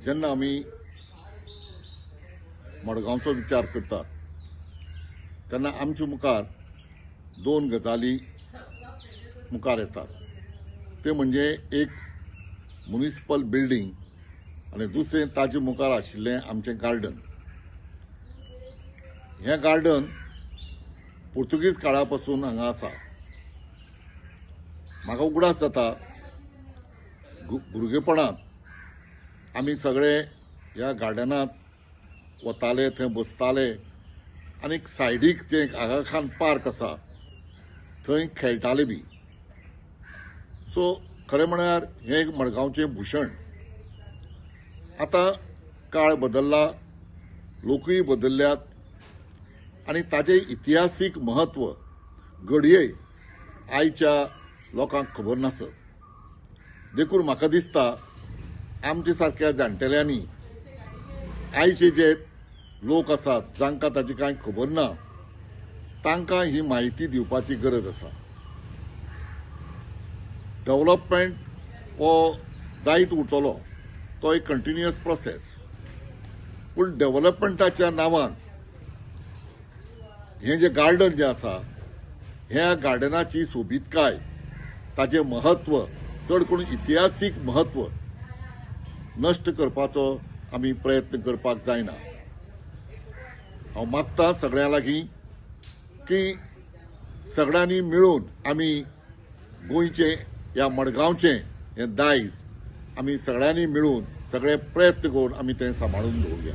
जेन्ना आमी मडगांवचो विचार करतात तेन्ना आमचे मुखार दोन गजाली मुखार येतात। ते म्हणजे एक म्युनिसिपल बिल्डिंग आनी दुसरें ताजे मुखार आशिल्लें आमचें गार्डन। हें गार्डन पोर्तुगीज काळा पासून हांगा आसा। म्हाका उगडास जाता भुरगेपणांत आमी सगळे ह्या गार्डनांत वताले, थंय बसताले आनी सायडीक जे आगा खान पार्क आसा थंय खेळटाले बी। सो खरें म्हळ्यार हें एक मडगांवचें भूषण। आतां काळ बदलला, लोकूय बदलल्यात आनी ताजें इतिहासीक महत्व घडये आयच्या लोकांक खबर नासत। देखून म्हाका दिसता आमचे सारक्या जाणटेल्यांनी आयचे जे लोक आसात जांकां ताची कांय खबर ना तांकां ही म्हायती दिवपाची गरज आसा। डेव्हलपमेंट हो जायत उरतलो, तो एक कंटिन्युअस प्रोसेस। पूण डेव्हलपमेंटाच्या नांवान हें जें गार्डन जें आसा ह्या गार्डनाची सोबीतकाय, ताजें महत्व, चड करून इतिहासीक महत्व नश्ट करपाचो आमी प्रयत्न करपाक जायना। हांव मागतां सगळ्यां लागीं की सगळ्यांनी मेळून आमी गोंयचें ह्या मडगांवचें हें दायज आमी सगळ्यांनी मेळून सगळे प्रयत्न करून आमी तें सांबाळून दवरुया।